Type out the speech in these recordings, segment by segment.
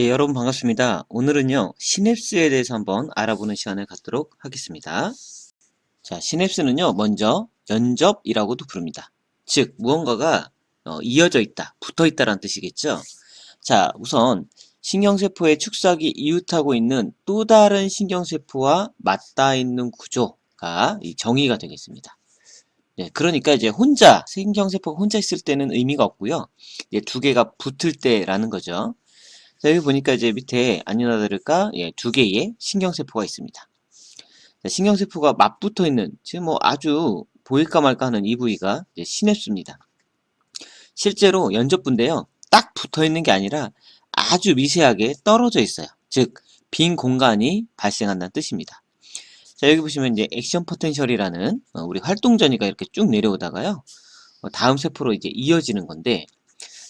네, 여러분 반갑습니다. 오늘은요, 시냅스에 대해서 한번 알아보는 시간을 갖도록 하겠습니다. 자, 시냅스는요, 먼저 연접이라고도 부릅니다. 즉, 무언가가 이어져 있다, 붙어 있다라는 뜻이겠죠. 자, 우선 신경세포의 축삭이 이웃하고 있는 또 다른 신경세포와 맞닿아 있는 구조가 이 정의가 되겠습니다. 네, 그러니까 이제 신경세포가 혼자 있을 때는 의미가 없고요. 이제 두 개가 붙을 때라는 거죠. 자, 여기 보니까 이제 밑에 아니나 다를까 두 개의 신경세포가 있습니다. 자, 신경세포가 맞붙어 있는, 지금 뭐 아주 보일까 말까 하는 이 부위가 이제 시냅스입니다. 실제로 연접부인데요. 딱 붙어 있는 게 아니라 아주 미세하게 떨어져 있어요. 즉, 빈 공간이 발생한다는 뜻입니다. 자, 여기 보시면 이제 액션 포텐셜이라는 우리 활동전이가 이렇게 쭉 내려오다가요. 다음 세포로 이제 이어지는 건데,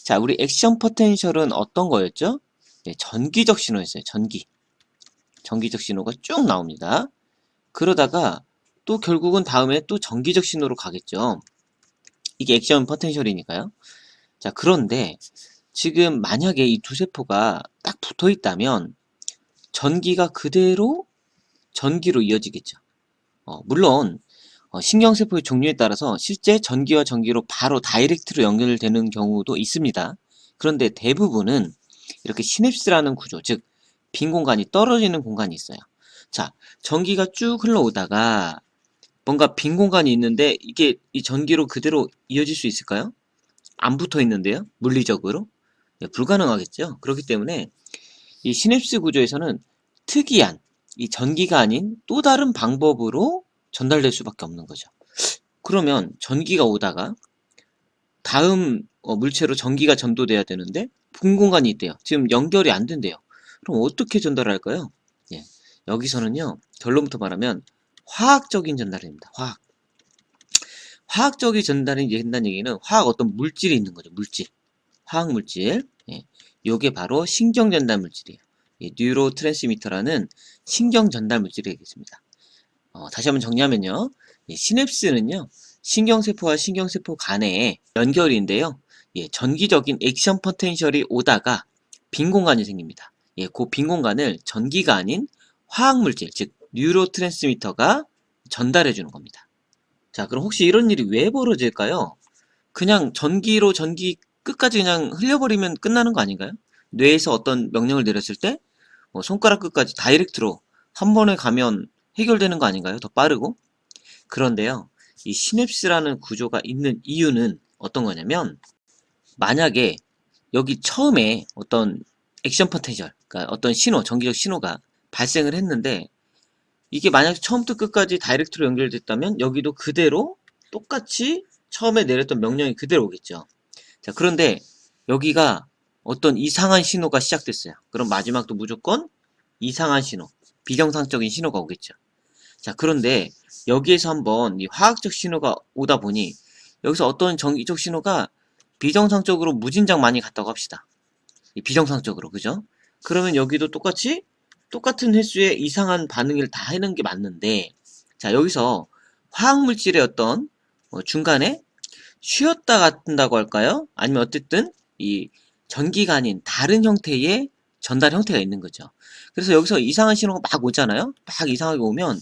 자, 우리 액션 포텐셜은 어떤 거였죠? 네, 전기적 신호였어요. 전기적 신호가 쭉 나옵니다. 그러다가 또 결국은 다음에 또 전기적 신호로 가겠죠. 이게 액션 포텐셜이니까요. 자, 그런데 지금 만약에 이 두 세포가 딱 붙어 있다면 전기가 그대로 전기로 이어지겠죠. 물론 신경세포의 종류에 따라서 실제 전기와 전기로 바로 다이렉트로 연결되는 경우도 있습니다. 그런데 대부분은 이렇게 시냅스라는 구조, 즉 빈 공간이 떨어지는 공간이 있어요. 자, 전기가 쭉 흘러오다가 뭔가 빈 공간이 있는데 이게 이 전기로 그대로 이어질 수 있을까요? 안 붙어 있는데요? 물리적으로? 네, 불가능하겠죠. 그렇기 때문에 이 시냅스 구조에서는 특이한 이 전기가 아닌 또 다른 방법으로 전달될 수밖에 없는 거죠. 그러면 전기가 오다가 다음 물체로 전기가 전도돼야 되는데 빈 공간이 있대요. 지금 연결이 안 된대요. 그럼 어떻게 전달할까요? 예, 여기서는요, 결론부터 말하면 화학적인 전달입니다. 화학적인 전달이 된다는 얘기는 화학 어떤 물질이 있는 거죠. 화학 물질. 예, 요게 바로 신경 전달 물질이에요. 예, 뉴로 트랜스미터라는 신경 전달 물질이겠습니다. 다시 한번 정리하면요. 예, 시냅스는요, 신경세포와 신경세포 간의 연결인데요. 예, 전기적인 액션 포텐셜이 오다가 빈 공간이 생깁니다. 예, 그 빈 공간을 전기가 아닌 화학물질, 즉 뉴로 트랜스미터가 전달해 주는 겁니다. 자, 그럼 혹시 이런 일이 왜 벌어질까요? 그냥 전기로 전기 끝까지 그냥 흘려버리면 끝나는 거 아닌가요? 뇌에서 어떤 명령을 내렸을 때 손가락 끝까지 다이렉트로 한 번에 가면 해결되는 거 아닌가요? 더 빠르고? 그런데요, 이 시냅스라는 구조가 있는 이유는 어떤 거냐면, 만약에 여기 처음에 어떤 액션 포텐셜, 그러니까 어떤 신호, 전기적 신호가 발생을 했는데, 이게 만약에 처음부터 끝까지 다이렉트로 연결됐다면 여기도 그대로 똑같이 처음에 내렸던 명령이 그대로 오겠죠. 자, 그런데 여기가 어떤 이상한 신호가 시작됐어요. 그럼 마지막도 무조건 이상한 신호, 비정상적인 신호가 오겠죠. 자, 그런데 여기에서 한번 이 화학적 신호가 오다 보니 여기서 어떤 전기적 신호가 비정상적으로 무진장 많이 갔다고 합시다. 이 비정상적으로, 그죠? 그러면 여기도 똑같이 똑같은 횟수의 이상한 반응을 다 하는 게 맞는데, 자, 여기서 화학물질의 어떤 중간에 쉬었다 간다고 할까요? 아니면 어쨌든 이 전기가 아닌 다른 형태의 전달 형태가 있는 거죠. 그래서 여기서 이상한 신호가 막 오잖아요. 막 이상하게 오면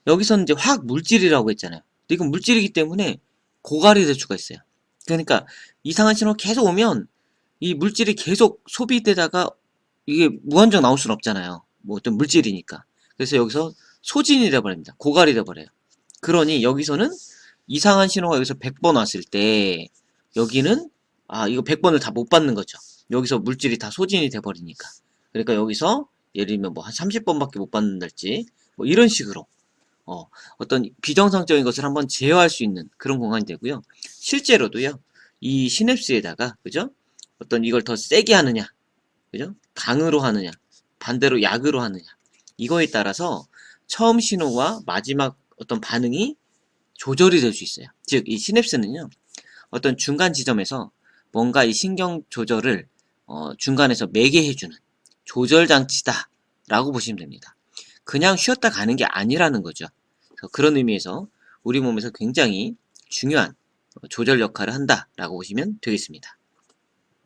여기서는 이제 화학 물질이라고 했잖아요. 근데 이건 물질이기 때문에 고갈이 될 수가 있어요. 그러니까 이상한 신호가 계속 오면 이 물질이 계속 소비되다가 이게 무한정 나올 수는 없잖아요. 뭐 어떤 물질이니까. 그래서 여기서 소진이 돼버립니다. 고갈이 돼버려요. 그러니 여기서는 이상한 신호가 여기서 100번 왔을 때 여기는 이거 100번을 다 못 받는 거죠. 여기서 물질이 다 소진이 돼버리니까. 그러니까 여기서 예를 들면 뭐 한 30번밖에 못 받는달지 뭐 이런 식으로 어떤 비정상적인 것을 한번 제어할 수 있는 그런 공간이 되고요. 실제로도요. 이 시냅스에다가 그죠? 어떤 이걸 더 세게 하느냐, 그죠? 강으로 하느냐, 반대로 약으로 하느냐. 이거에 따라서 처음 신호와 마지막 어떤 반응이 조절이 될 수 있어요. 즉, 이 시냅스는요. 어떤 중간 지점에서 뭔가 이 신경 조절을 중간에서 매개해주는 조절 장치다 라고 보시면 됩니다. 그냥 쉬었다 가는 게 아니라는 거죠. 그런 의미에서 우리 몸에서 굉장히 중요한 조절 역할을 한다라고 보시면 되겠습니다.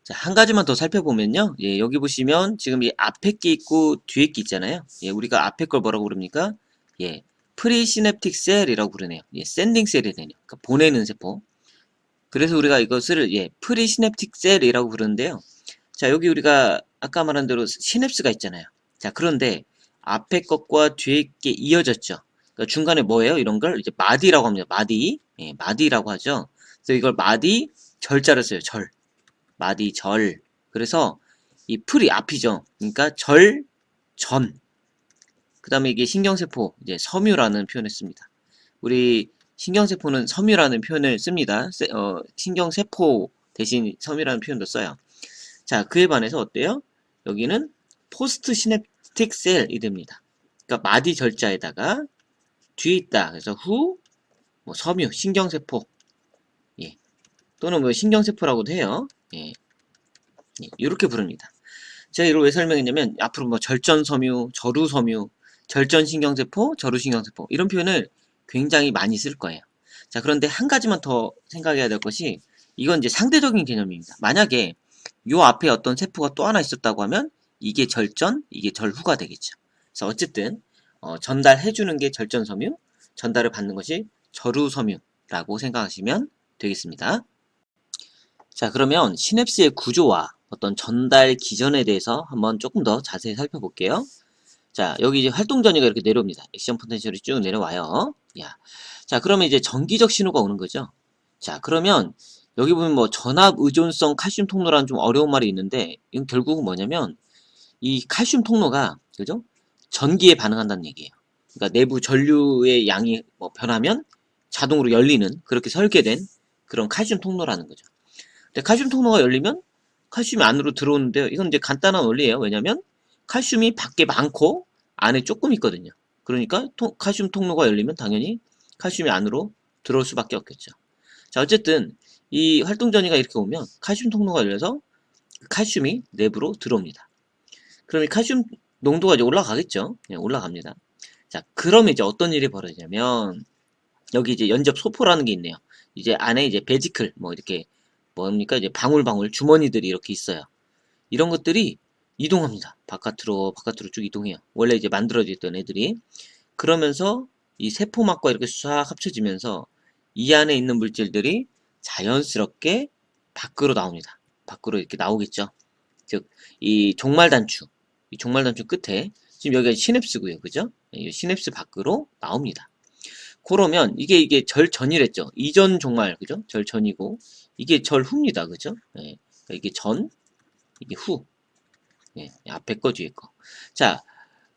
자, 한 가지만 더 살펴보면요. 예, 여기 보시면 지금 이 앞에 게 있고 뒤에 게 있잖아요. 예, 우리가 앞에 걸 뭐라고 부릅니까? 예, 프리시냅틱 셀이라고 부르네요. 예, 샌딩 셀이 되네요. 그러니까 보내는 세포. 그래서 우리가 이것을 예, 프리시냅틱 셀이라고 부르는데요. 자, 여기 우리가 아까 말한 대로 시냅스가 있잖아요. 자, 그런데 앞에 것과 뒤에 게 이어졌죠. 그러니까 중간에 뭐예요? 이런 걸 이제 마디라고 합니다. 마디. 예, 마디라고 하죠. 그래서 이걸 마디 절자를 써요. 절. 마디 절. 그래서 이 풀이 앞이죠. 그러니까 절, 전. 그 다음에 이게 신경세포, 이제 섬유라는 표현을 씁니다. 우리 신경세포는 섬유라는 표현을 씁니다. 신경세포 대신 섬유라는 표현도 써요. 자, 그에 반해서 어때요? 여기는 포스트 시냅틱 셀이 됩니다. 그러니까 마디 절자에다가 뒤에 있다. 그래서 후, 뭐 섬유, 신경세포, 예. 또는 뭐 신경세포라고도 해요. 예. 예. 이렇게 부릅니다. 제가 이걸 왜 설명했냐면 앞으로 뭐 절전섬유, 절우섬유, 절전신경세포, 절우신경세포 이런 표현을 굉장히 많이 쓸 거예요. 자, 그런데 한 가지만 더 생각해야 될 것이 이건 이제 상대적인 개념입니다. 만약에 요 앞에 어떤 세포가 또 하나 있었다고 하면 이게 절전, 이게 절후가 되겠죠. 그래서 어쨌든 전달해주는 게 절전섬유, 전달을 받는 것이 절우섬유라고 생각하시면 되겠습니다. 자, 그러면 시냅스의 구조와 어떤 전달 기전에 대해서 한번 조금 더 자세히 살펴볼게요. 자, 여기 이제 활동 전이가 이렇게 내려옵니다. 액션 포텐셜이 쭉 내려와요. 야. 자, 그러면 이제 전기적 신호가 오는 거죠. 자, 그러면 여기 보면 뭐 전압 의존성 칼슘 통로라는 좀 어려운 말이 있는데 이건 결국은 뭐냐면 이 칼슘 통로가 그죠? 전기에 반응한다는 얘기예요. 그러니까 내부 전류의 양이 뭐 변하면 자동으로 열리는 그렇게 설계된 그런 칼슘 통로라는 거죠. 근데 칼슘 통로가 열리면 칼슘이 안으로 들어오는데요. 이건 이제 간단한 원리예요. 왜냐면 칼슘이 밖에 많고 안에 조금 있거든요. 그러니까 칼슘 통로가 열리면 당연히 칼슘이 안으로 들어올 수밖에 없겠죠. 자, 어쨌든 이 활동전이가 이렇게 오면 칼슘 통로가 열려서 칼슘이 내부로 들어옵니다. 그럼 이 칼슘 농도가 이제 올라가겠죠. 네, 올라갑니다. 자, 그러면 이제 어떤 일이 벌어지냐면 여기 이제 연접 소포라는 게 있네요. 이제 안에 이제 베지클 뭐 이렇게 뭡니까 이제 방울방울 주머니들이 이렇게 있어요. 이런 것들이 이동합니다. 바깥으로 쭉 이동해요. 원래 이제 만들어져 있던 애들이. 그러면서 이 세포막과 이렇게 싹 합쳐지면서 이 안에 있는 물질들이 자연스럽게 밖으로 나옵니다. 밖으로 이렇게 나오겠죠. 즉, 이 종말단추 끝에 지금 여기가 시냅스고요. 그죠? 이 시냅스 밖으로 나옵니다. 그러면 이게 절전이랬죠. 이전 종말, 그죠? 절전이고 이게 절후입니다. 그죠? 예, 그러니까 이게 전, 이게 후. 예, 앞에 거 뒤에 거. 자,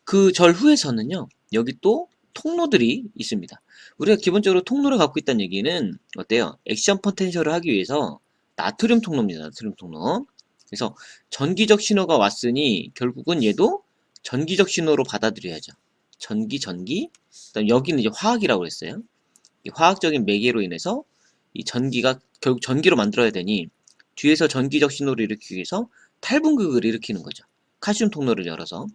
그 절후에서는요. 여기 또 통로들이 있습니다. 우리가 기본적으로 통로를 갖고 있다는 얘기는 어때요? 액션 포텐셜을 하기 위해서 나트륨 통로입니다. 나트륨 통로. 그래서 전기적 신호가 왔으니 결국은 얘도 전기적 신호로 받아들여야죠. 전기. 그다음 여기는 이제 화학이라고 그랬어요. 이 화학적인 매개로 인해서 이 전기가 결국 전기로 만들어야 되니 뒤에서 전기적 신호를 일으키기 위해서 탈분극을 일으키는 거죠. 칼슘 통로를 열어서.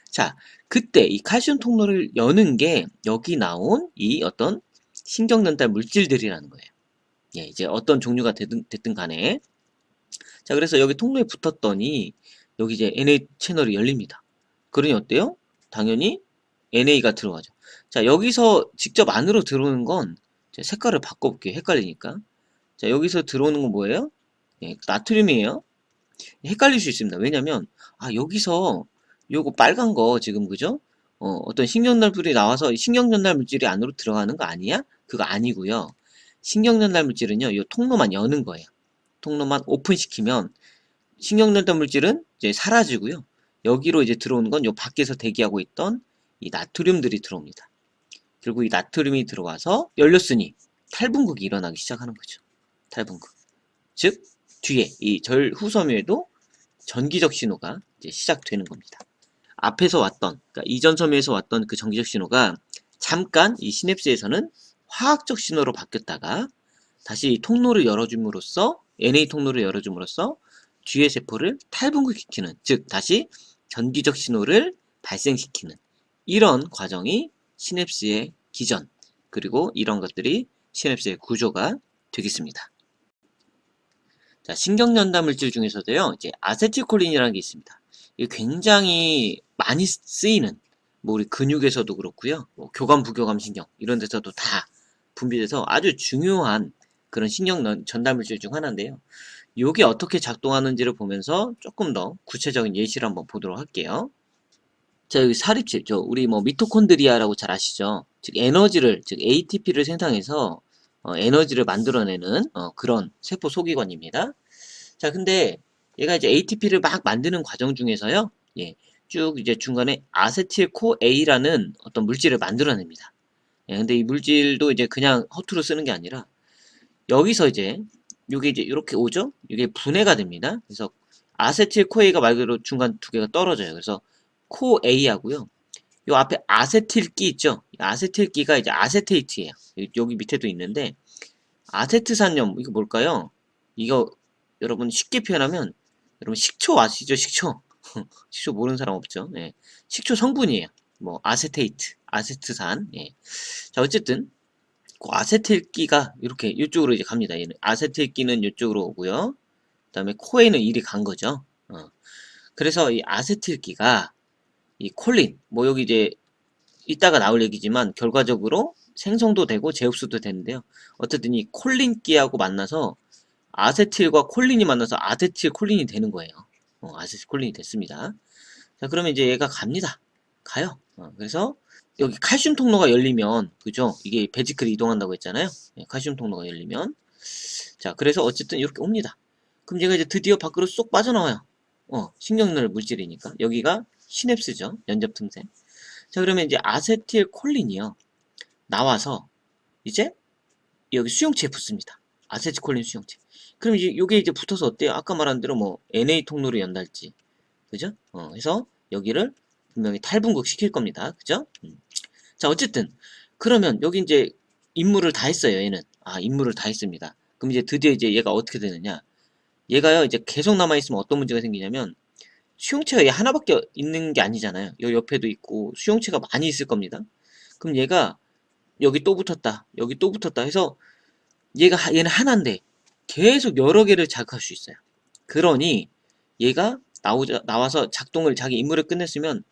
자, 그때 이 칼슘 통로를 여는 게 여기 나온 이 어떤 신경전달 물질들이라는 거예요. 예, 이제 어떤 종류가 됐든 간에. 자, 그래서 여기 통로에 붙었더니 여기 이제 NA 채널이 열립니다. 그러니 어때요? 당연히 NA가 들어가죠. 자, 여기서 직접 안으로 들어오는 건 색깔을 바꿔볼게요. 헷갈리니까. 자, 여기서 들어오는 건 뭐예요? 예, 나트륨이에요. 헷갈릴 수 있습니다. 왜냐면 여기서 요거 빨간 거 지금 그죠? 어떤 신경전달물이 나와서 신경전달 물질이 안으로 들어가는 거 아니야? 그거 아니고요. 신경전달 물질은요, 요 통로만 여는 거예요. 통로만 오픈시키면 신경전달 물질은 이제 사라지고요. 여기로 이제 들어오는 건 요 밖에서 대기하고 있던 이 나트륨들이 들어옵니다. 그리고 이 나트륨이 들어와서 열렸으니 탈분극이 일어나기 시작하는 거죠. 탈분극. 즉, 뒤에 이 절후섬유에도 전기적 신호가 이제 시작되는 겁니다. 앞에서 왔던, 그러니까 이전 섬유에서 왔던 그 전기적 신호가 잠깐 이 시냅스에서는 화학적 신호로 바뀌었다가 다시 통로를 열어줌으로써 NA 통로를 열어줌으로써 뒤의 세포를 탈분극시키는, 즉 다시 전기적 신호를 발생시키는 이런 과정이 시냅스의 기전, 그리고 이런 것들이 시냅스의 구조가 되겠습니다. 자, 신경전달 물질 중에서도요, 이제 아세틸콜린이라는 게 있습니다. 이게 굉장히 많이 쓰이는, 뭐 우리 근육에서도 그렇고요, 뭐 교감, 부교감 신경 이런 데서도 다 분비돼서 아주 중요한 그런 신경 전달 물질 중 하나인데요. 요게 어떻게 작동하는지를 보면서 조금 더 구체적인 예시를 한번 보도록 할게요. 자, 여기 사립질, 우리 뭐 미토콘드리아라고 잘 아시죠? 즉 에너지를, 즉 ATP를 생산해서 에너지를 만들어내는 그런 세포 소기관입니다. 자, 근데 얘가 이제 ATP를 막 만드는 과정 중에서요, 예, 쭉 이제 중간에 아세틸코A라는 어떤 물질을 만들어냅니다. 예, 근데 이 물질도 이제 그냥 허투루 쓰는 게 아니라 여기서 이제 요게 이제 이렇게 오죠? 이게 분해가 됩니다. 그래서 아세틸코A가 말 그대로 중간 두 개가 떨어져요. 그래서 코A하고요. 요 앞에 아세틸기 있죠? 아세틸기가 이제 아세테이트예요. 여기 밑에도 있는데 아세트산염 이거 뭘까요? 이거 여러분 쉽게 표현하면 여러분 식초 아시죠? 식초. 식초 모르는 사람 없죠? 네. 식초 성분이에요. 뭐 아세테이트, 아세트산. 예. 자, 어쨌든 그 아세틸기가 이렇게 이쪽으로 이제 갑니다. 얘는 아세틸기는 이쪽으로 오고요. 그다음에 코에는 이리 간 거죠. 그래서 이 아세틸기가 이 콜린, 뭐 여기 이제 이따가 나올 얘기지만 결과적으로 생성도 되고 재흡수도 되는데요. 어쨌든 이 콜린기하고 만나서 아세틸과 콜린이 만나서 아세틸콜린이 되는 거예요. 아세틸콜린이 됐습니다. 자, 그러면 이제 얘가 갑니다. 가요. 그래서 여기 칼슘 통로가 열리면, 그죠? 이게 베지클이 이동한다고 했잖아요. 예, 칼슘 통로가 열리면. 자, 그래서 어쨌든 이렇게 옵니다. 그럼 얘가 이제 드디어 밖으로 쏙 빠져나와요. 신경늘 물질이니까. 여기가 시냅스죠. 연접틈새. 자, 그러면 이제 아세틸콜린이요. 나와서 이제 여기 수용체에 붙습니다. 아세틸콜린 수용체. 그럼 이제 요게 이제 붙어서 어때요? 아까 말한 대로 뭐 NA 통로를 연달지. 그죠? 그래서 여기를 분명히 탈분극 시킬 겁니다. 그죠? 자, 어쨌든 그러면 여기 이제 임무를 다 했어요. 얘는. 임무를 다 했습니다. 그럼 이제 드디어 이제 얘가 어떻게 되느냐? 얘가요, 이제 계속 남아있으면 어떤 문제가 생기냐면 수용체가 얘 하나밖에 있는 게 아니잖아요. 요 옆에도 있고 수용체가 많이 있을 겁니다. 그럼 얘가 여기 또 붙었다. 여기 또 붙었다 해서 얘는 하나인데 계속 여러 개를 자극할 수 있어요. 그러니 얘가 나와서 작동을 자기 임무를 끝냈으면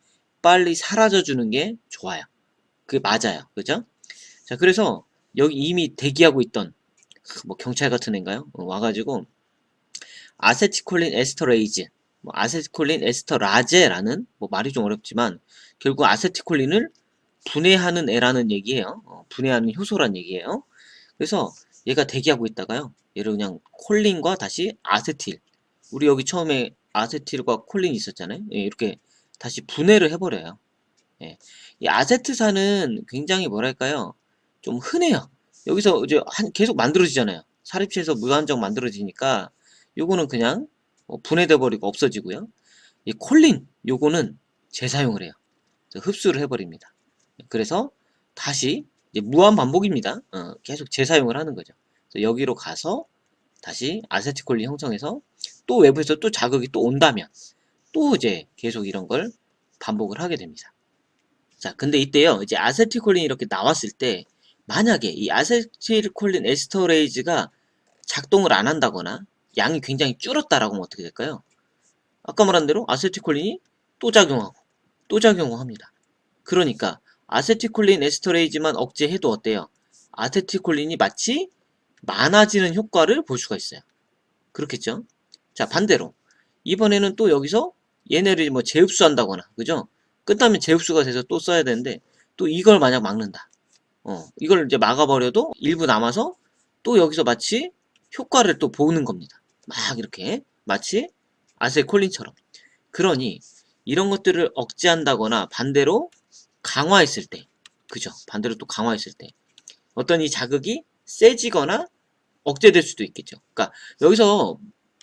빨리 사라져 주는 게 좋아요. 그게 맞아요. 그죠? 자, 그래서 여기 이미 대기하고 있던 뭐 경찰 같은 애인가요? 와가지고 아세틸콜린 에스터레이즈, 뭐 아세틸콜린 에스터라제라는 뭐 말이 좀 어렵지만 결국 아세틸콜린을 분해하는 애라는 얘기예요. 분해하는 효소란 얘기예요. 그래서 얘가 대기하고 있다가요. 얘를 그냥 콜린과 다시 아세틸. 우리 여기 처음에 아세틸과 콜린이 있었잖아요. 예, 이렇게 다시 분해를 해버려요. 예. 이 아세트산은 굉장히 뭐랄까요? 좀 흔해요. 여기서 이제 계속 만들어지잖아요. 사립체에서 무한정 만들어지니까 요거는 그냥 분해돼 버리고 없어지고요. 이 콜린 요거는 재사용을 해요. 흡수를 해버립니다. 그래서 다시 이제 무한 반복입니다. 계속 재사용을 하는 거죠. 그래서 여기로 가서 다시 아세틸콜린 형성해서 또 외부에서 또 자극이 또 온다면 또 이제 계속 이런 걸 반복을 하게 됩니다. 자, 근데 이때요, 이제 아세틸콜린이 이렇게 나왔을 때 만약에 이 아세틸콜린 에스터레이즈가 작동을 안 한다거나 양이 굉장히 줄었다라고 하면 어떻게 될까요? 아까 말한 대로 아세틸콜린이 또 작용하고 또 작용합니다. 그러니까 아세틸콜린 에스터레이즈만 억제해도 어때요? 아세틸콜린이 마치 많아지는 효과를 볼 수가 있어요. 그렇겠죠? 자, 반대로 이번에는 또 여기서 얘네를 뭐 재흡수한다거나, 그죠? 끝나면 재흡수가 돼서 또 써야 되는데 또 이걸 만약 막는다. 이걸 이제 막아버려도 일부 남아서 또 여기서 마치 효과를 또 보는 겁니다. 막 이렇게 마치 아세콜린처럼. 그러니 이런 것들을 억제한다거나 반대로 강화했을 때, 그죠? 반대로 또 강화했을 때 어떤 이 자극이 세지거나 억제될 수도 있겠죠. 그러니까 여기서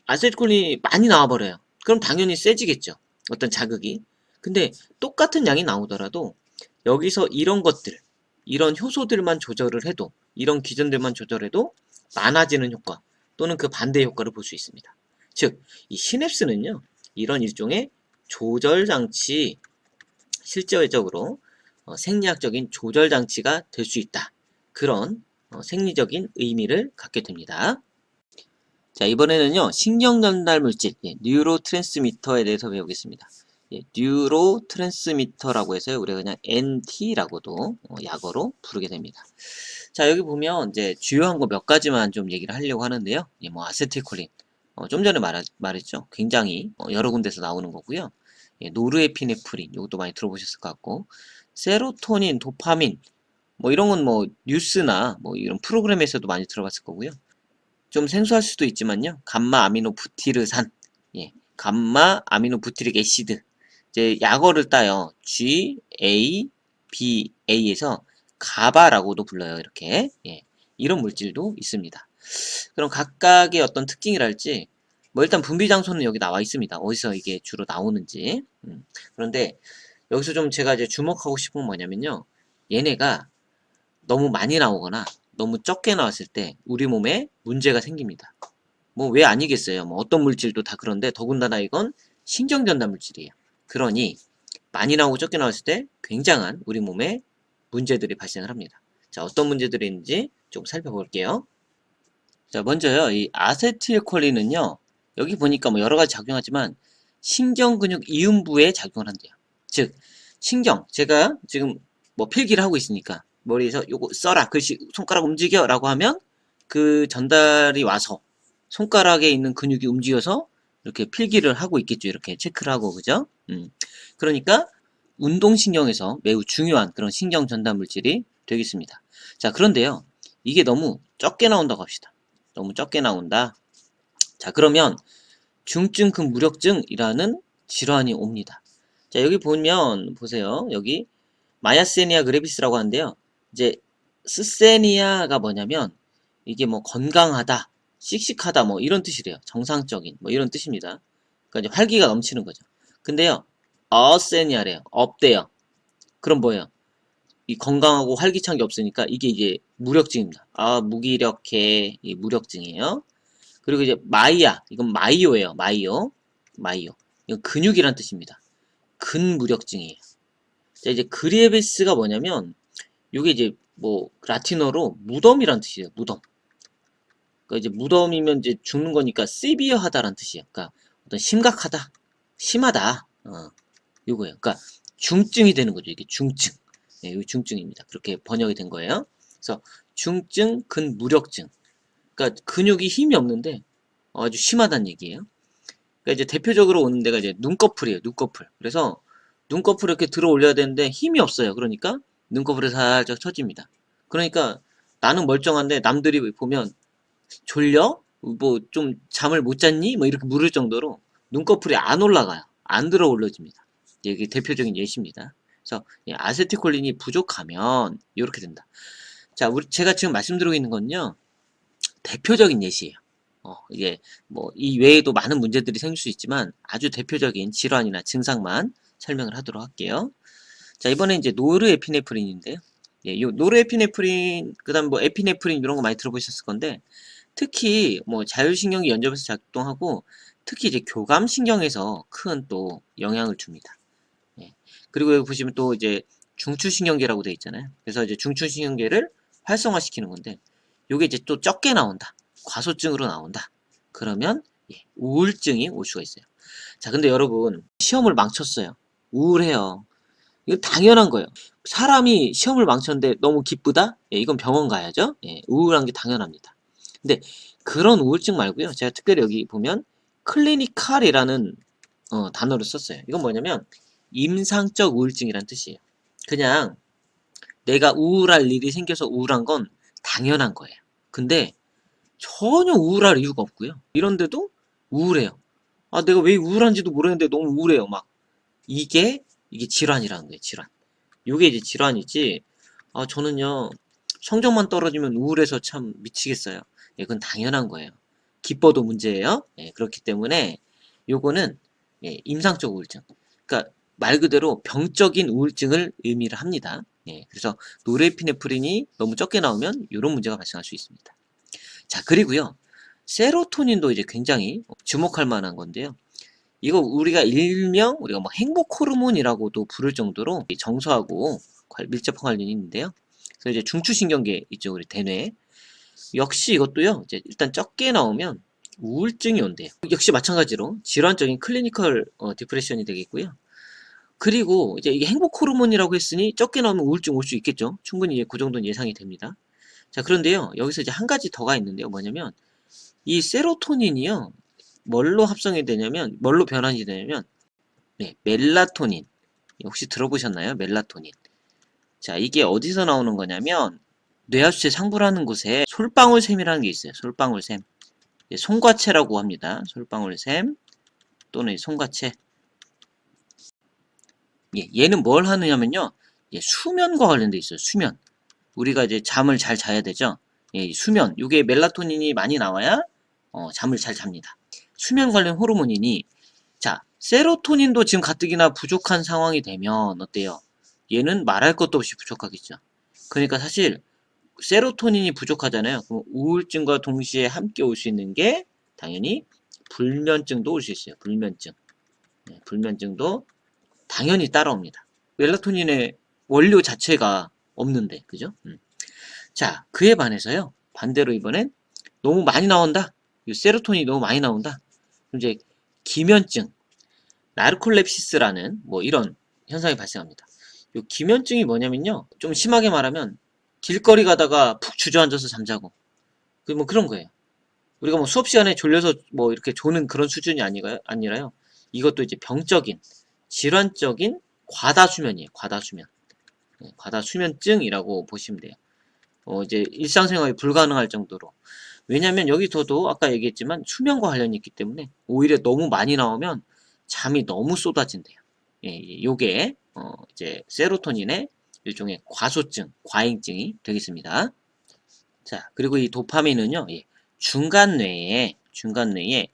아세틸콜린이 많이 나와버려요. 그럼 당연히 세지겠죠. 어떤 자극이. 근데 똑같은 양이 나오더라도 여기서 이런 것들, 이런 효소들만 조절을 해도, 이런 기전들만 조절해도 많아지는 효과 또는 그 반대의 효과를 볼 수 있습니다. 즉, 이 시냅스는요, 이런 일종의 조절장치, 실제적으로 생리학적인 조절장치가 될 수 있다. 그런 생리적인 의미를 갖게 됩니다. 자, 이번에는요, 신경 전달 물질, 뉴로 트랜스미터에 대해서 배우겠습니다. 뉴로 트랜스미터라고 해서요, 우리가 그냥 NT라고도 약어로 부르게 됩니다. 자, 여기 보면 이제 주요한 거 몇 가지만 좀 얘기를 하려고 하는데요. 뭐 아세틸콜린, 좀 전에 말했죠. 굉장히 여러 군데서 나오는 거고요. 노르에피네프린, 이것도 많이 들어보셨을 것 같고, 세로토닌, 도파민, 뭐 이런 건 뭐 뉴스나 뭐 이런 프로그램에서도 많이 들어봤을 거고요. 좀 생소할 수도 있지만요. 감마 아미노 부티르산, 감마 아미노 부티릭 애시드. 이제 약어를 따요. GABA에서 가바라고도 불러요. 이렇게. 이런 물질도 있습니다. 그럼 각각의 어떤 특징이랄지, 뭐 일단 분비 장소는 여기 나와 있습니다. 어디서 이게 주로 나오는지. 그런데 여기서 좀 제가 이제 주목하고 싶은 건 뭐냐면요. 얘네가 너무 많이 나오거나 너무 적게 나왔을 때 우리 몸에 문제가 생깁니다. 뭐 왜 아니겠어요. 뭐 어떤 물질도 다 그런데 더군다나 이건 신경전달 물질이에요. 그러니 많이 나오고 적게 나왔을 때 굉장한 우리 몸에 문제들이 발생을 합니다. 자, 어떤 문제들이 있는지 좀 살펴볼게요. 자, 먼저요. 이 아세틸콜린은요. 여기 보니까 뭐 여러 가지 작용하지만 신경근육 이음부에 작용을 한대요. 즉 신경, 제가 지금 뭐 필기를 하고 있으니까 머리에서 요거 써라, 글씨 손가락 움직여 라고 하면 그 전달이 와서 손가락에 있는 근육이 움직여서 이렇게 필기를 하고 있겠죠. 이렇게 체크를 하고, 그죠? 그러니까 운동신경에서 매우 중요한 그런 신경 전달 물질이 되겠습니다. 자, 그런데요. 이게 너무 적게 나온다고 합시다. 너무 적게 나온다. 자, 그러면 중증 근무력증이라는 질환이 옵니다. 자, 여기 보면 보세요. 여기 마야세니아 그레비스라고 하는데요. 이제 스세니아가 뭐냐면 이게 뭐 건강하다, 씩씩하다 뭐 이런 뜻이래요. 정상적인 뭐 이런 뜻입니다. 그러니까 이제 활기가 넘치는 거죠. 근데요. 어세니아래요. 없대요. 그럼 뭐예요? 이 건강하고 활기찬 게 없으니까 이게 이제 무력증입니다. 아, 무기력해. 이 무력증이에요. 그리고 이제 마이야. 이건 마이오예요. 마이오. 마이오. 이건 근육이란 뜻입니다. 근무력증이에요. 자, 이제 그리에비스가 뭐냐면 이게 이제 뭐 라틴어로 무덤이란 뜻이에요. 무덤. 그러니까 이제 무덤이면 이제 죽는 거니까 시비어하다란 뜻이에요. 그러니까 어떤 심각하다, 심하다. 요거예요. 그러니까 중증이 되는 거죠. 이게 중증. 이 중증입니다. 그렇게 번역이 된 거예요. 그래서 중증 근무력증. 그러니까 근육이 힘이 없는데 아주 심하다는 얘기예요. 그러니까 이제 대표적으로 오는 데가 이제 눈꺼풀이에요. 눈꺼풀. 그래서 눈꺼풀을 이렇게 들어 올려야 되는데 힘이 없어요. 그러니까 눈꺼풀에 살짝 처집니다. 그러니까 나는 멀쩡한데 남들이 보면 졸려? 뭐 좀 잠을 못 잤니? 뭐 이렇게 물을 정도로 눈꺼풀이 안 올라가요. 안 들어 올려집니다. 이게 대표적인 예시입니다. 그래서 아세틸콜린이 부족하면 이렇게 된다. 자, 제가 지금 말씀드리고 있는 건요. 대표적인 예시예요. 이게 뭐 이 외에도 많은 문제들이 생길 수 있지만 아주 대표적인 질환이나 증상만 설명을 하도록 할게요. 자, 이번에 이제 노르에피네프린인데요. 요 노르에피네프린, 그다음 뭐 에피네프린 이런 거 많이 들어보셨을 건데 특히 뭐 자율신경이 연접해서 작동하고 특히 이제 교감신경에서 큰 또 영향을 줍니다. 그리고 여기 보시면 또 이제 중추신경계라고 되어 있잖아요. 그래서 이제 중추신경계를 활성화시키는 건데 요게 이제 또 적게 나온다. 과소증으로 나온다. 그러면 우울증이 올 수가 있어요. 자, 근데 여러분 시험을 망쳤어요. 우울해요. 이거 당연한 거예요. 사람이 시험을 망쳤는데 너무 기쁘다? 이건 병원 가야죠. 우울한 게 당연합니다. 근데 그런 우울증 말고요. 제가 특별히 여기 보면 클리니칼이라는 단어를 썼어요. 이건 뭐냐면 임상적 우울증이란 뜻이에요. 그냥 내가 우울할 일이 생겨서 우울한 건 당연한 거예요. 근데 전혀 우울할 이유가 없고요. 이런데도 우울해요. 아, 내가 왜 우울한지도 모르겠는데 너무 우울해요. 막 이게 질환이라는 거예요. 질환. 이게 이제 질환이지. 아, 저는요 성적만 떨어지면 우울해서 참 미치겠어요. 그건 당연한 거예요. 기뻐도 문제예요. 그렇기 때문에 요거는 임상적 우울증. 그러니까 말 그대로 병적인 우울증을 의미를 합니다. 그래서 노르에피네프린이 너무 적게 나오면 이런 문제가 발생할 수 있습니다. 자, 그리고요. 세로토닌도 이제 굉장히 주목할 만한 건데요. 이거 우리가 일명 우리가 뭐 행복 호르몬이라고도 부를 정도로 정서하고 밀접한 관련이 있는데요. 그래서 이제 중추신경계 있죠. 우리 대뇌. 역시 이것도요. 이제 일단 적게 나오면 우울증이 온대요. 역시 마찬가지로 질환적인 클리니컬 디프레션이 되겠고요. 그리고 이제 이게 행복 호르몬이라고 했으니 적게 나오면 우울증 올 수 있겠죠. 충분히 그 정도는 예상이 됩니다. 자, 그런데요. 여기서 이제 한 가지 더가 있는데요. 뭐냐면 이 세로토닌이요. 뭘로 합성이 되냐면 뭘로 변환이 되냐면 네, 멜라토닌. 혹시 들어보셨나요? 멜라토닌. 자, 이게 어디서 나오는 거냐면 뇌하수체 상부라는 곳에 솔방울샘이라는 게 있어요. 솔방울샘. 송과체라고 합니다. 솔방울샘 또는 송과체. 예, 얘는 뭘 하느냐면요. 예, 수면과 관련돼 있어요. 수면. 우리가 이제 잠을 잘 자야 되죠. 예, 수면. 이게 멜라토닌이 많이 나와야 잠을 잘 잡니다. 수면 관련 호르몬이니 자, 세로토닌도 지금 가뜩이나 부족한 상황이 되면 어때요? 얘는 말할 것도 없이 부족하겠죠. 그러니까 사실 세로토닌이 부족하잖아요. 그럼 우울증과 동시에 함께 올 수 있는 게 당연히 불면증도 올 수 있어요. 불면증. 네, 불면증도 당연히 따라옵니다. 멜라토닌의 원료 자체가 없는데, 그죠? 자, 그에 반해서요. 반대로 이번엔 너무 많이 나온다. 이 세로토닌이 너무 많이 나온다. 그럼 이제 기면증, 나르콜렙시스라는 뭐 이런 현상이 발생합니다. 이 기면증이 뭐냐면요. 좀 심하게 말하면 길거리 가다가 푹 주저앉아서 잠자고 뭐 그런 거예요. 우리가 뭐 수업 시간에 졸려서 뭐 이렇게 조는 그런 수준이 아니라요. 이것도 이제 병적인 질환적인 과다수면이에요. 과다수면. 네, 과다수면증이라고 보시면 돼요. 이제 일상생활이 불가능할 정도로. 왜냐면 여기서도 아까 얘기했지만 수면과 관련이 있기 때문에 오히려 너무 많이 나오면 잠이 너무 쏟아진대요. 예, 요게 이제 세로토닌의 일종의 과소증, 과잉증이 되겠습니다. 자, 그리고 이 도파민은요, 예, 중간뇌에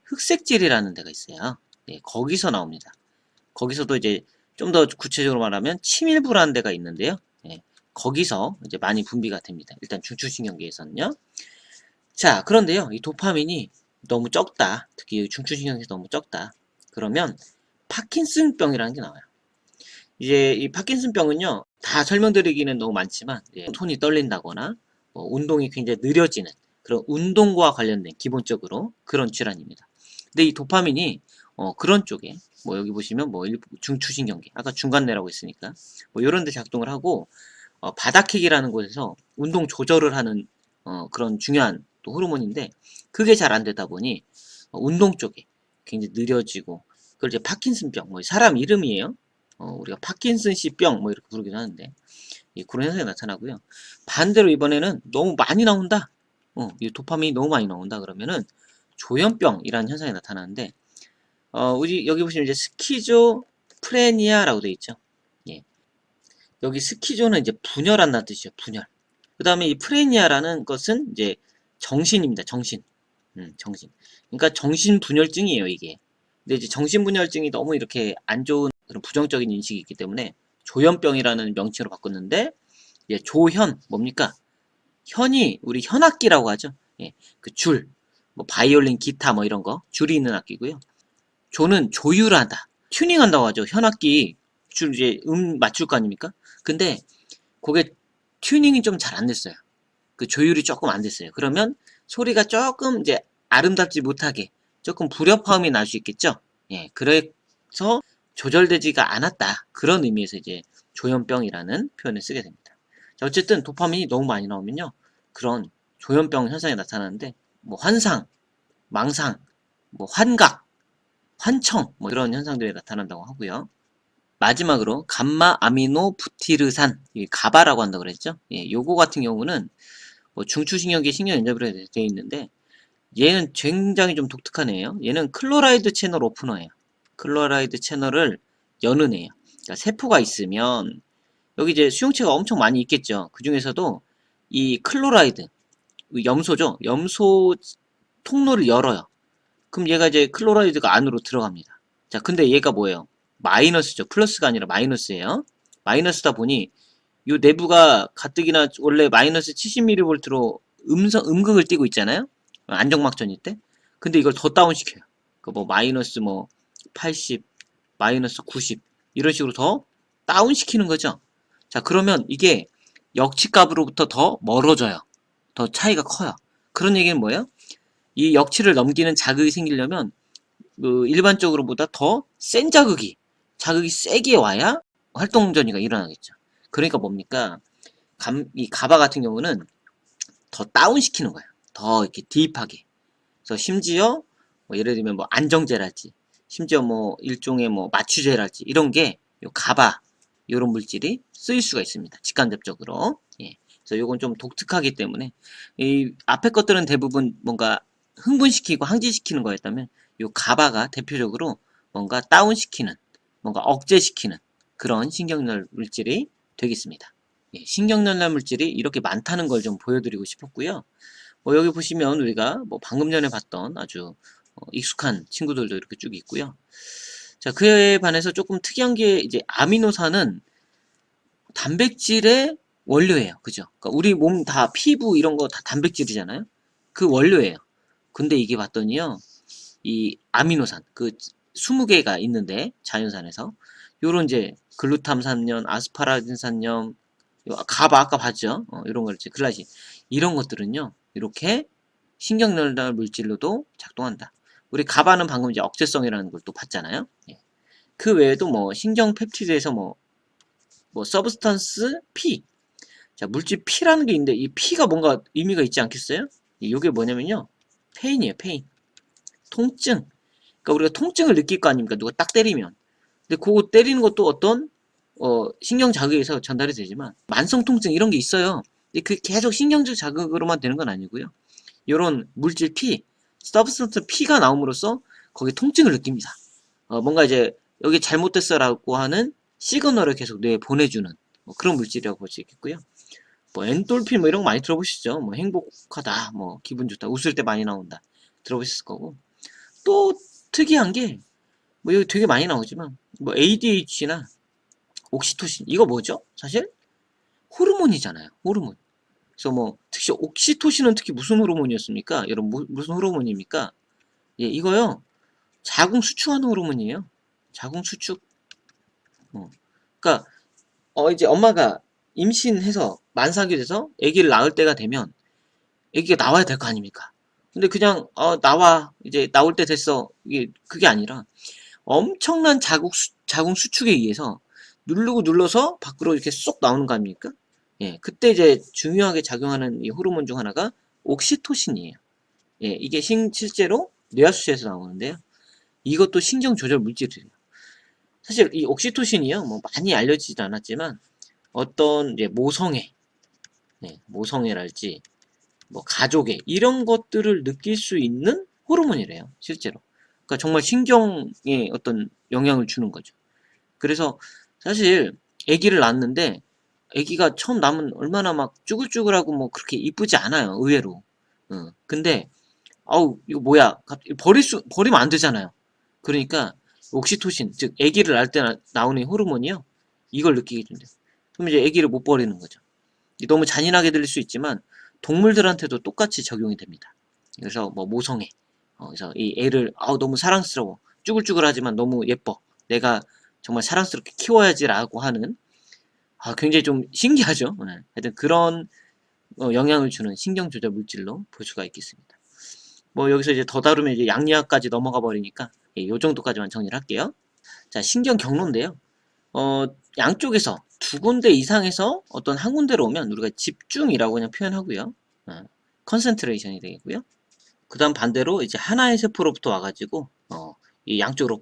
흑색질이라는 데가 있어요. 예, 거기서 나옵니다. 거기서도 이제 좀 더 구체적으로 말하면 치밀부라는 데가 있는데요. 예, 거기서 이제 많이 분비가 됩니다. 일단 중추신경계에서는요. 자, 그런데요, 이 도파민이 너무 적다. 특히 중추신경계에서 너무 적다. 그러면 파킨슨병이라는 게 나와요. 이제 이 파킨슨병은요, 다 설명드리기는 너무 많지만, 손이 떨린다거나, 운동이 굉장히 느려지는 그런 운동과 관련된 기본적으로 그런 질환입니다. 근데 이 도파민이 그런 쪽에 뭐 여기 보시면 뭐 중추신경계 아까 중간뇌라고 했으니까 뭐 이런 데 작동을 하고 바닥핵이라는 곳에서 운동 조절을 하는 그런 중요한 또 호르몬인데 그게 잘 안 되다 보니 운동 쪽에 굉장히 느려지고 그걸 이제 파킨슨병 뭐 사람 이름이에요. 우리가 파킨슨씨병 뭐 이렇게 부르기도 하는데 그런 현상이 나타나고요. 반대로 이번에는 너무 많이 나온다. 이 도파민이 너무 많이 나온다 그러면은 조현병이라는 현상이 나타나는데 우리 여기 보시면 이제 스키조프레니아라고 되어 있죠. 예. 여기 스키조는 이제 분열한다는 뜻이죠. 분열. 그 다음에 이 프레니아라는 것은 이제 정신입니다. 정신. 정신. 그러니까 정신분열증이에요, 이게. 근데 이제 정신분열증이 너무 이렇게 안 좋은 그런 부정적인 인식이 있기 때문에 조현병이라는 명칭으로 바꿨는데, 예, 조현, 뭡니까? 현이 우리 현악기라고 하죠. 예, 그 줄, 뭐 바이올린, 기타 뭐 이런 거 줄이 있는 악기고요. 조는 조율하다, 튜닝한다고 하죠. 현악기 줄 이제 맞출 거 아닙니까? 근데 그게 튜닝이 좀 잘 안 됐어요. 그 조율이 조금 안 됐어요. 그러면 소리가 조금 이제 아름답지 못하게 조금 불협화음이 날 수 있겠죠. 예, 그래서 조절되지가 않았다. 그런 의미에서 이제 조현병이라는 표현을 쓰게 됩니다. 자, 어쨌든 도파민이 너무 많이 나오면요. 그런 조현병 현상이 나타나는데 뭐 환상, 망상, 뭐 환각, 환청 뭐 이런 현상들이 나타난다고 하고요. 마지막으로 감마 아미노 부티르산, 가바라고 한다고 그랬죠. 예, 요거 같은 경우는 뭐 중추신경계 신경 연결부로 되어 있는데 얘는 굉장히 좀 독특한 애예요. 얘는 클로라이드 채널 오프너예요. 클로라이드 채널을 여는 애예요. 그러니까 세포가 있으면 여기 이제 수용체가 엄청 많이 있겠죠. 그 중에서도 이 클로라이드, 염소죠. 염소 통로를 열어요. 그럼 얘가 이제 클로라이드가 안으로 들어갑니다. 자, 근데 얘가 뭐예요? 마이너스죠. 플러스가 아니라 마이너스예요. 마이너스다 보니 이 내부가 가뜩이나 원래 마이너스 70mV로 음극을 띄고 있잖아요. 안정막전일 때. 근데 이걸 더 다운시켜요. 뭐 마이너스 뭐 80, 마이너스 90 이런 식으로 더 다운시키는 거죠. 자, 그러면 이게 역치값으로부터 더 멀어져요. 더 차이가 커요. 그런 얘기는 뭐예요? 이 역치를 넘기는 자극이 생기려면 그 일반적으로보다 더 센 자극이 세게 와야 활동 전이가 일어나겠죠. 그러니까 뭡니까? 이 가바 같은 경우는 더 다운시키는 거예요. 더 이렇게 딥하게. 그래서 심지어 뭐 예를 들면 뭐 안정제랄지, 심지어 뭐 일종의 뭐 마취제랄지 이런 게 요 가바 이런 물질이 쓰일 수가 있습니다. 직간접적으로. 예. 그래서 요건 좀 독특하기 때문에 이 앞에 것들은 대부분 뭔가 흥분시키고 항진시키는 거였다면 요 가바가 대표적으로 뭔가 다운시키는, 뭔가 억제시키는 그런 신경열 물질이 되겠습니다. 예, 신경전달 물질이 이렇게 많다는 걸 좀 보여드리고 싶었고요. 뭐 여기 보시면 우리가 뭐 방금 전에 봤던 아주 익숙한 친구들도 이렇게 쭉 있고요. 자, 그에 반해서 조금 특이한 게 이제 아미노산은 단백질의 원료예요. 그죠? 그러니까 우리 몸 다 피부 이런 거 다 단백질이잖아요. 그 원료예요. 근데 이게 봤더니요. 이 아미노산 그 20개가 있는데 자연산에서 요런 이제 글루탐산염, 아스파라긴산염, 가바 아까 봤죠? 이런 거 있지. 글라신 이런 것들은요. 이렇게 신경전달 물질로도 작동한다. 우리 가바는 방금 이제 억제성이라는 걸 또 봤잖아요. 예. 그 외에도 뭐 신경펩티드에서 뭐 서브스탄스 P, 자 물질 P라는 게 있는데 이 P가 뭔가 의미가 있지 않겠어요? 이게 뭐냐면요, 페인이에요. 페인, 통증. 그러니까 우리가 통증을 느낄 거 아닙니까? 누가 딱 때리면. 근데 그거 때리는 것도 어떤 신경 자극에서 전달이 되지만 만성 통증 이런 게 있어요. 근데 그 계속 신경적 자극으로만 되는 건 아니고요. 이런 물질 P, 서브스턴스 P가 나옴으로써 거기 통증을 느낍니다. 뭔가 이제 여기 잘못됐어라고 하는 시그널을 계속 뇌에 보내주는 그런 물질이라고 볼 수 있겠고요. 뭐 엔돌핀 뭐 이런 거 많이 들어보시죠? 뭐 행복하다, 뭐 기분 좋다, 웃을 때 많이 나온다 들어보셨을 거고. 또 특이한 게 뭐 여기 되게 많이 나오지만 뭐 ADH나 옥시토신 이거 뭐죠? 사실 호르몬이잖아요. 호르몬. 그래서 뭐 특히 옥시토신은 특히 무슨 호르몬이었습니까? 여러분 무슨 호르몬입니까? 예, 이거요. 자궁 수축하는 호르몬이에요. 자궁 수축. 그러니까 이제 엄마가 임신해서 만삭이 돼서 아기를 낳을 때가 되면 아기가 나와야 될 거 아닙니까? 근데 그냥 나와 이제 나올 때 됐어. 이게 그게 아니라 엄청난 자궁 수축에 의해서 누르고 눌러서 밖으로 이렇게 쏙 나오는 거 아닙니까? 예, 그때 이제 중요하게 작용하는 이 호르몬 중 하나가 옥시토신이에요. 예, 이게 실제로 뇌하수체에서 나오는데요. 이것도 신경 조절 물질이에요. 사실 이 옥시토신이요, 뭐 많이 알려지지 않았지만 어떤 이제 모성애, 네, 모성애랄지 뭐 가족애 이런 것들을 느낄 수 있는 호르몬이래요, 실제로. 그러니까 정말 신경에 어떤 영향을 주는 거죠. 그래서 사실 아기를 낳았는데 아기가 처음 낳으면 얼마나 막 쭈글쭈글하고 뭐 그렇게 이쁘지 않아요, 의외로. 근데 아우 이거 뭐야, 버리면 안 되잖아요. 그러니까 옥시토신, 즉 아기를 낳을 때 나오는 호르몬이요, 이걸 느끼게 된대요. 그럼 이제 아기를 못 버리는 거죠. 너무 잔인하게 들릴 수 있지만 동물들한테도 똑같이 적용이 됩니다. 그래서 뭐 모성애, 그래서 이 애를 너무 사랑스러워, 쭈글쭈글하지만 너무 예뻐, 내가 정말 사랑스럽게 키워야지라고 하는, 굉장히 좀 신기하죠. 네. 하여튼 그런 영향을 주는 신경조절 물질로 볼 수가 있겠습니다. 뭐 여기서 이제 더 다루면 이제 양리학까지 넘어가 버리니까 요 정도까지만 정리를 할게요. 자, 신경 경로인데요. 양쪽에서 두 군데 이상에서 어떤 한 군데로 오면 우리가 집중이라고 그냥 표현하고요. 컨센트레이션이 되겠고요. 그 다음 반대로 이제 하나의 세포로부터 와가지고 이 양쪽으로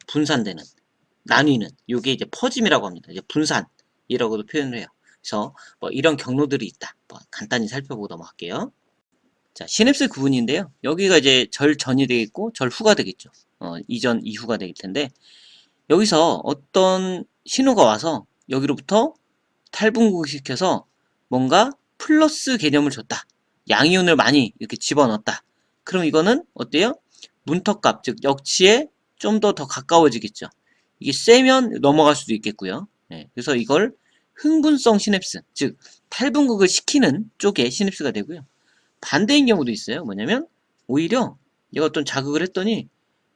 분산되는, 나뉘는, 요게 이제 퍼짐이라고 합니다. 이제 분산이라고도 표현을 해요. 그래서 뭐 이런 경로들이 있다. 뭐 간단히 살펴보고 넘어갈게요. 자, 시냅스 구분인데요. 여기가 이제 절 전이 되겠고 절 후가 되겠죠. 이전 이후가 되길 텐데, 여기서 어떤 신호가 와서 여기로부터 탈분구시켜서 뭔가 플러스 개념을 줬다, 양이온을 많이 이렇게 집어넣었다. 그럼 이거는 어때요? 문턱값, 즉 역치에 좀 더 가까워지겠죠. 이게 세면 넘어갈 수도 있겠고요. 네, 그래서 이걸 흥분성 시냅스, 즉 탈분극을 시키는 쪽에 시냅스가 되고요. 반대인 경우도 있어요. 뭐냐면 오히려 얘가 어떤 자극을 했더니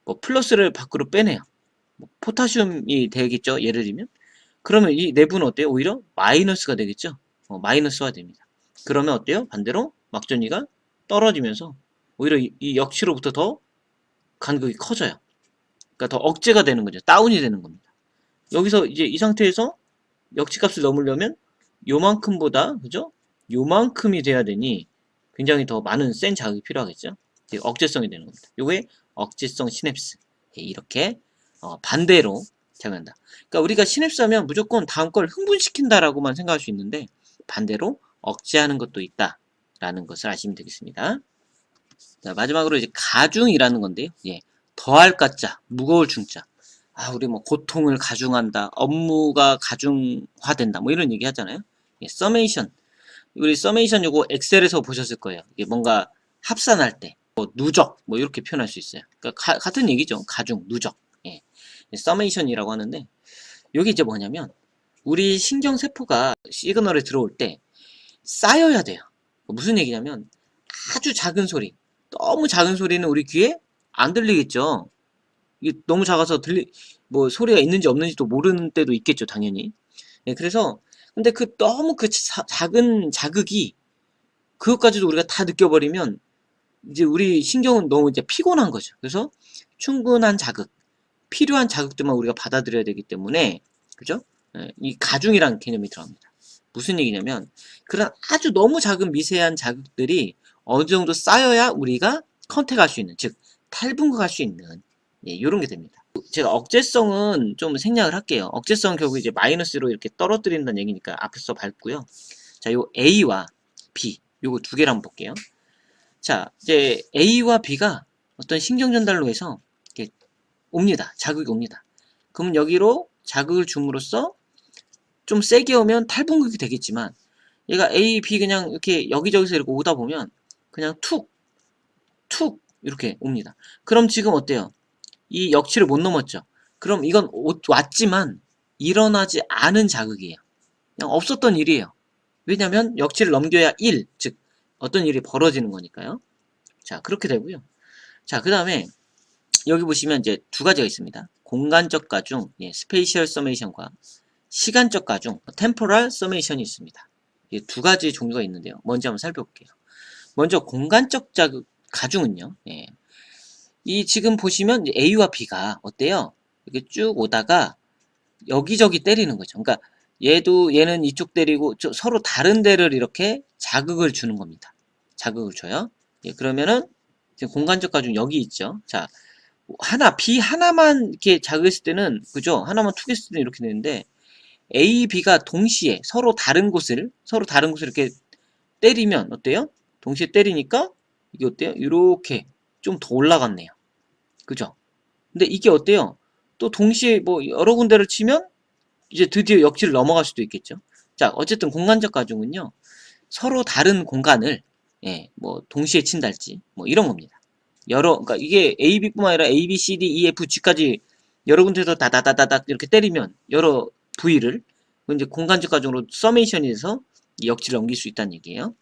뭐 플러스를 밖으로 빼내요. 뭐 포타슘이 되겠죠, 예를 들면. 그러면 이 내부는 어때요? 오히려 마이너스가 되겠죠. 마이너스화 됩니다. 그러면 어때요? 반대로 막전이가 떨어지면서 오히려 이 역치로부터 더 간극이 커져요. 그러니까 더 억제가 되는 거죠. 다운이 되는 겁니다. 여기서 이제 이 상태에서 역치값을 넘으려면 요만큼보다, 그죠? 요만큼이 돼야 되니 굉장히 더 많은 센 자극이 필요하겠죠? 억제성이 되는 겁니다. 요게 억제성 시냅스. 이렇게 반대로 작용한다. 그러니까 우리가 시냅스 하면 무조건 다음 걸 흥분시킨다라고만 생각할 수 있는데 반대로 억제하는 것도 있다라는 것을 아시면 되겠습니다. 자, 마지막으로 이제 가중이라는 건데요. 예, 더할 가자, 무거울 중자. 아, 우리 뭐 고통을 가중한다, 업무가 가중화된다, 뭐 이런 얘기 하잖아요. 예, 서메이션. 우리 서메이션 요거 엑셀에서 보셨을 거예요. 이게 뭔가 합산할 때, 뭐 누적, 뭐 이렇게 표현할 수 있어요. 그러니까 같은 얘기죠. 가중, 누적. 예, 서메이션이라고 하는데, 여기 이제 뭐냐면, 우리 신경세포가 시그널에 들어올 때 쌓여야 돼요. 무슨 얘기냐면, 아주 작은 소리, 너무 작은 소리는 우리 귀에 안 들리겠죠. 이게 너무 작아서 뭐 소리가 있는지 없는지도 모르는 때도 있겠죠, 당연히. 네, 그래서 근데 너무 작은 자극이 그것까지도 우리가 다 느껴버리면 이제 우리 신경은 너무 이제 피곤한 거죠. 그래서 충분한 자극, 필요한 자극들만 우리가 받아들여야 되기 때문에, 그죠? 네, 이 가중이라는 개념이 들어갑니다. 무슨 얘기냐면 그런 아주 너무 작은 미세한 자극들이 어느 정도 쌓여야 우리가 컨택할 수 있는, 즉 탈분극할 수 있는, 예, 이런 게 됩니다. 제가 억제성은 좀 생략을 할게요. 억제성은 결국 이제 마이너스로 이렇게 떨어뜨린다는 얘기니까 앞에서 밟고요. 자, 요 A와 B, 요거 두 개를 한번 볼게요. 자, 이제 A와 B가 어떤 신경 전달로 해서 이렇게 옵니다. 자극이 옵니다. 그러면 여기로 자극을 줌으로써 좀 세게 오면 탈분극이 되겠지만, 얘가 A, B 그냥 이렇게 여기저기서 이렇게 오다 보면 그냥 툭 이렇게 옵니다. 그럼 지금 어때요? 이 역치를 못 넘었죠. 그럼 이건 왔지만 일어나지 않은 자극이에요. 그냥 없었던 일이에요. 왜냐하면 역치를 넘겨야 1, 즉 어떤 일이 벌어지는 거니까요. 자, 그렇게 되고요. 자, 그 다음에 여기 보시면 이제 두 가지가 있습니다. 공간적 가중, 예, 스페이셜 서메이션과 시간적 가중, 템포럴 서메이션이 있습니다. 이 두 가지 종류가 있는데요. 먼저 한번 살펴볼게요. 먼저 공간적 가중은요. 예, 이 지금 보시면 A와 B가 어때요? 이렇게 쭉 오다가 여기저기 때리는 거죠. 그러니까 얘는 이쪽 때리고 서로 다른 데를 이렇게 자극을 주는 겁니다. 자극을 줘요. 예, 그러면은 지금 공간적 가중 여기 있죠. 자, B 하나만 이렇게 자극했을 때는, 그죠? 하나만 툭 했을 때는 이렇게 되는데 A, B가 동시에 서로 다른 곳을 이렇게 때리면 어때요? 동시에 때리니까 이게 어때요? 이렇게 좀 더 올라갔네요. 그죠? 근데 이게 어때요? 또 동시에 뭐 여러 군데를 치면 이제 드디어 역지를 넘어갈 수도 있겠죠. 자, 어쨌든 공간적 가중은요, 서로 다른 공간을, 예, 뭐 동시에 친달지 뭐 이런 겁니다. 그러니까 이게 A, B뿐만 아니라 A, B, C, D, E, F, G까지 여러 군데서 다다다다닥 이렇게 때리면 여러 부위를 이제 공간적 가중으로 서메이션이 돼서 역지를 넘길 수 있다는 얘기예요.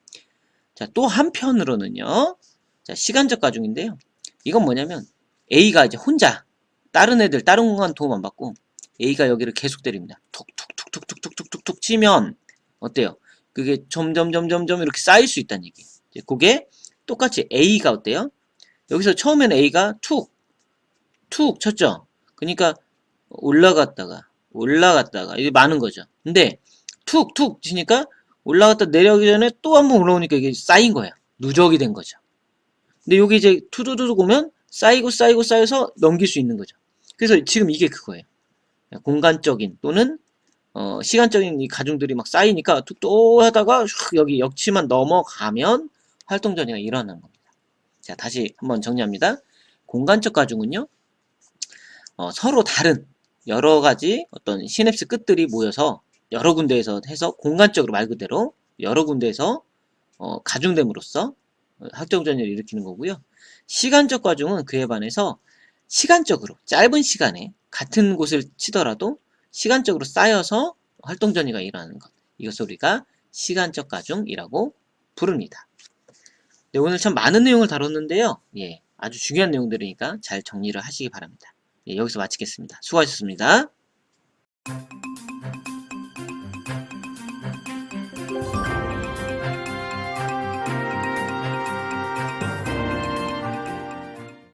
자, 또 한편으로는요, 자, 시간적 가중인데요. 이건 뭐냐면 A가 이제 혼자 다른 공간 도움 안 받고 A가 여기를 계속 때립니다. 톡톡톡톡톡톡톡톡 치면 어때요? 그게 점점 이렇게 쌓일 수 있다는 얘기예요. 그게 똑같이 A가 어때요? 여기서 처음에는 A가 툭 쳤죠. 그러니까 올라갔다가 이게 많은 거죠. 근데 툭 치니까 올라갔다 내려가기 전에 또 한 번 올라오니까 이게 쌓인 거예요. 누적이 된 거죠. 근데 여기 이제 투두두둑 오면 쌓여서 넘길 수 있는 거죠. 그래서 지금 이게 그거예요. 공간적인 또는 시간적인 이 가중들이 막 쌓이니까 툭또 하다가 여기 역치만 넘어가면 활동전이가 일어나는 겁니다. 자, 다시 한번 정리합니다. 공간적 가중은요, 서로 다른 여러 가지 어떤 시냅스 끝들이 모여서 여러 군데에서 해서 공간적으로 말 그대로 여러 군데에서 가중됨으로써 학적전이를 일으키는 거고요. 시간적 가중은 그에 반해서 시간적으로 짧은 시간에 같은 곳을 치더라도 시간적으로 쌓여서 활동전이가 일어나는 것. 이것을 우리가 시간적 가중이라고 부릅니다. 네, 오늘 참 많은 내용을 다뤘는데요. 예, 아주 중요한 내용들이니까 잘 정리를 하시기 바랍니다. 예, 여기서 마치겠습니다. 수고하셨습니다.